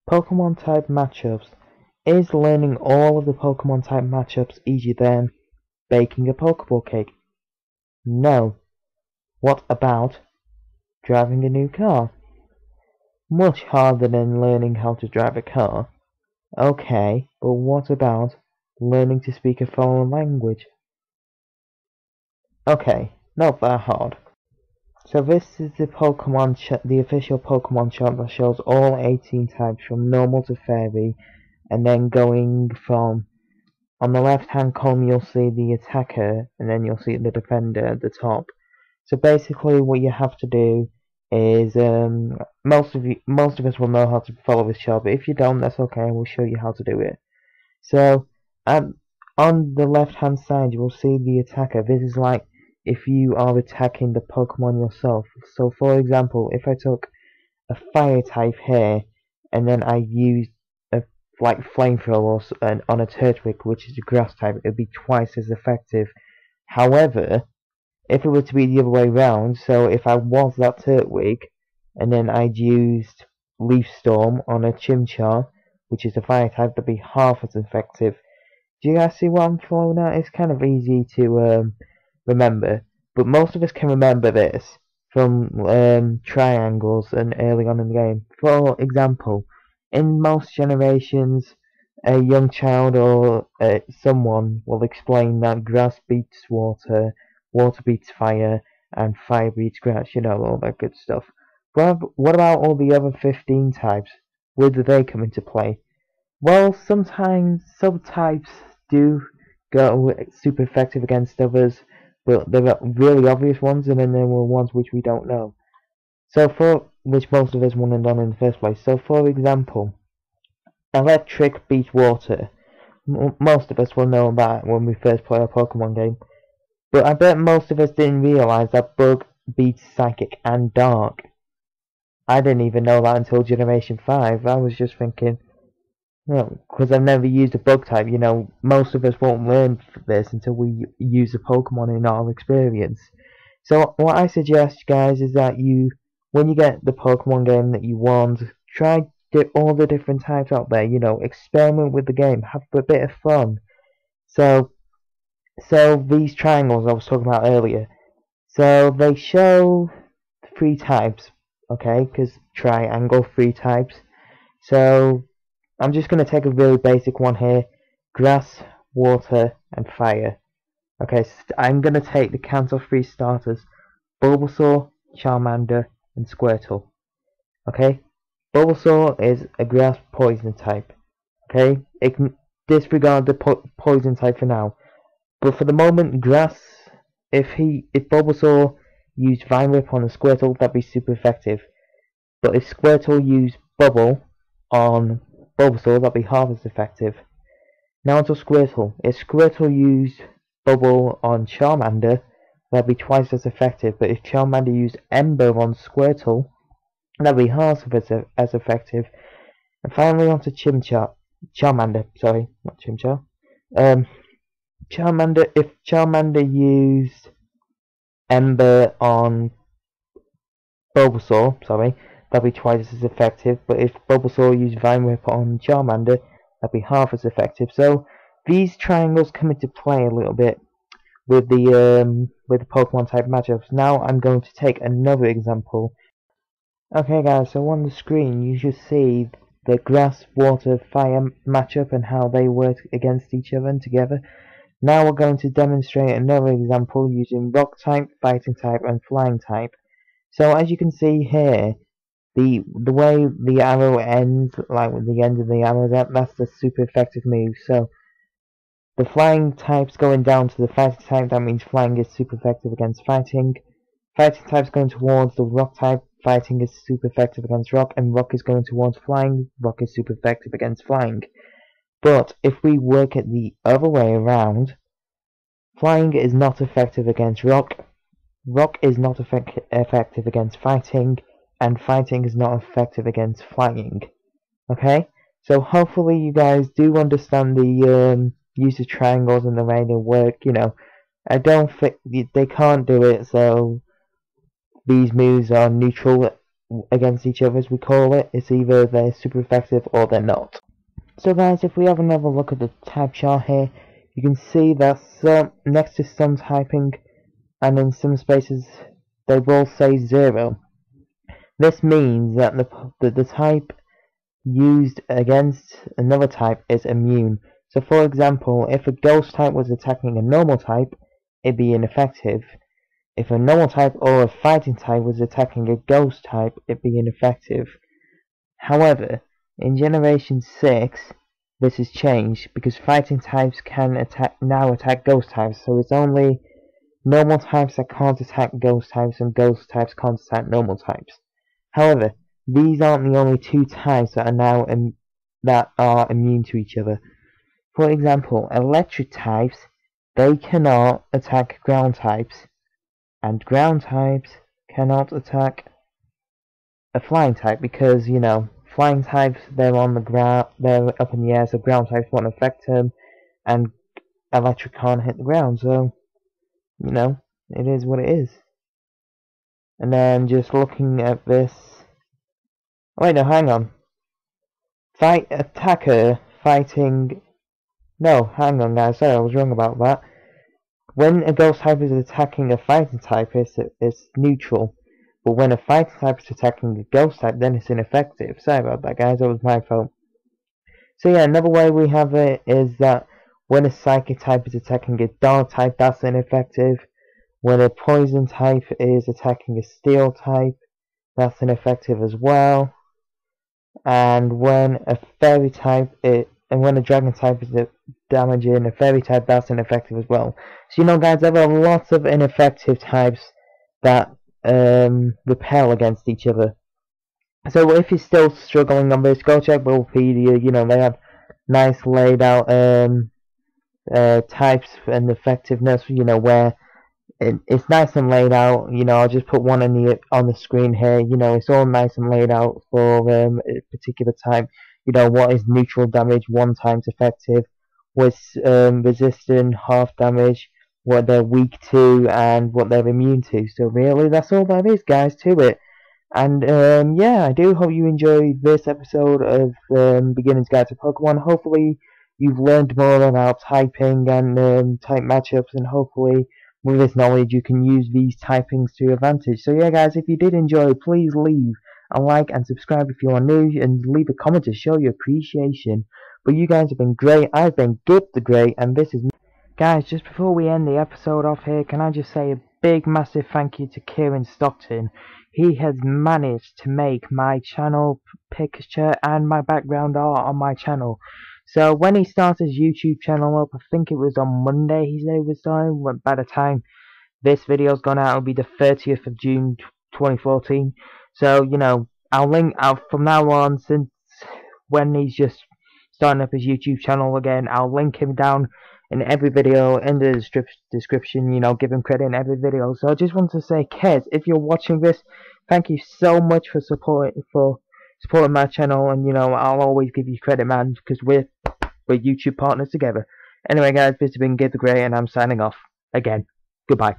Pokemon type matchups. Is learning all of the Pokemon type matchups easier than baking a Pokeball cake? No. What about driving a new car? Much harder than learning how to drive a car. Okay, but what about learning to speak a foreign language? Okay, not that hard. So this is the the official Pokemon chart that shows all 18 types from normal to fairy, and then going from, on the left hand column you'll see the attacker, and then you'll see the defender at the top. So basically what you have to do is, most of us will know how to follow this chart, but if you don't, that's okay, we'll show you how to do it. So on the left hand side you will see the attacker. This is like if you are attacking the Pokemon yourself. So for example, if I took a fire type here and then I used a flamethrower on a Turtwig, which is a grass type, it would be twice as effective. However, if it were to be the other way around, so if I was that Turtwig and then I'd used Leaf Storm on a Chimchar, which is a fire type, that'd be half as effective. Do you guys see what I'm throwing at? It's kind of easy to remember, but most of us can remember this from triangles and early on in the game. For example, in most generations, a young child or someone will explain that grass beats water, water beats fire, and fire beats grass, you know, all that good stuff. But what about all the other 15 types? Where do they come into play? Well, sometimes some types do go super effective against others, but there are really obvious ones, and then there were ones which we don't know. So which most of us wouldn't have done in the first place. So for example, electric beats water. Most of us will know that when we first play a Pokemon game. But I bet most of us didn't realise that bug beats psychic and dark. I didn't even know that until Generation 5. I was just thinking, because I've never used a bug type, most of us won't learn this until we use a Pokemon in our experience. So what I suggest, guys, is that when you get the Pokemon game that you want, try all the different types out there, experiment with the game, have a bit of fun. So these triangles I was talking about earlier, so they show 3 types, okay, because triangle, 3 types. So I'm just going to take a really basic one here: grass, water, and fire. Okay, so I'm going to take the count of 3 starters: Bulbasaur, Charmander, and Squirtle. Okay, Bulbasaur is a grass poison type. Okay, it can disregard the poison type for now. But for the moment, grass, if Bulbasaur used Vine Whip on a Squirtle, that'd be super effective. But if Squirtle used Bubble on Bulbasaur, that'd be half as effective. Now onto Squirtle. If Squirtle used Bubble on Charmander, that'd be twice as effective. But if Charmander used Ember on Squirtle, that'd be half as effective. And finally onto Charmander, sorry, not Chimchar. Charmander, if Charmander used Ember on Bulbasaur, that'd be twice as effective. But if Bulbasaur used Vine Whip on Charmander, that'd be half as effective. So these triangles come into play a little bit with the Pokemon type matchups. Now I'm going to take another example. Okay guys, so on the screen you should see the grass, water, fire matchup and how they work against each other and together. Now we're going to demonstrate another example using rock type, fighting type, and flying type. So as you can see here, the way the arrow ends, like with the end of the arrow, that's the super effective move. So the flying type's going down to the fighting type, that means flying is super effective against fighting. Fighting type's going towards the rock type, fighting is super effective against rock, and rock is going towards flying, rock is super effective against flying. But if we work it the other way around, flying is not effective against rock, rock is not effective against fighting, and fighting is not effective against flying. Okay? So hopefully you guys do understand the use of triangles and the way they work. I don't think they can't do it, so these moves are neutral against each other, as we call it. It's either they're super effective or they're not. So guys, if we have another look at the type chart here, you can see that next to some typing, and in some spaces they will say 0. This means that the type used against another type is immune. So for example, if a ghost type was attacking a normal type, it'd be ineffective. If a normal type or a fighting type was attacking a ghost type, it'd be ineffective. However, in Generation 6, this has changed because fighting types can now attack ghost types, so it's only normal types that can't attack ghost types, and ghost types can't attack normal types. However, these aren't the only two types that are now immune to each other. For example, electric types, they cannot attack ground types, and ground types cannot attack a flying type because, you know, flying types, they're on the ground, they're up in the air, so ground types won't affect them, and electric can't hit the ground, so, you know, it is what it is. And then just looking at this, wait, no, hang on. Attacker fighting, no, hang on guys, sorry, I was wrong about that. When a ghost type is attacking a fighting type, it's neutral. But when a fighting type is attacking a ghost type, then it's ineffective. Sorry about that, guys. That was my fault. So yeah, another way we have it is that when a psychic type is attacking a dark type, that's ineffective. When a poison type is attacking a steel type, that's ineffective as well. And when a fairy type and when a dragon type is damaging a fairy type, that's ineffective as well. So you know, guys, there are lots of ineffective types that repel against each other. So if you're still struggling on this, go check Wikipedia. You know, they have nice laid out types and effectiveness. You know, where it's nice and laid out. You know, I'll just put one on the screen here. You know, it's all nice and laid out for a particular type. You know, what is neutral damage, 1 times effective, what's resistant, half damage, what they're weak to, and what they're immune to. So really, that's all that is, guys, to it. And yeah, I do hope you enjoyed this episode of Beginner's Guide to Pokemon. Hopefully you've learned more about typing and type matchups, and hopefully with this knowledge you can use these typings to your advantage. So yeah guys, if you did enjoy, please leave a like and subscribe if you are new, and leave a comment to show your appreciation. But you guys have been great. I've been Gib the Great, and this is me. Guys, just before we end the episode off here, can I just say a big massive thank you to Kieran Stockton. He has managed to make my channel picture and my background art on my channel. So when he started his YouTube channel up, I think it was on Monday he said it was starting. By the time this video's gone out, it'll be the 30th of June 2014. So, you know, I'll link out from now on, since when he's just starting up his YouTube channel again, I'll link him down in every video in the description. You know, give him credit in every video. So I just want to say, Kez, if you're watching this, thank you so much for supporting my channel, and you know, I'll always give you credit, man, because we're YouTube partners together. Anyway guys, this has been Gib the Great, and I'm signing off again. Goodbye.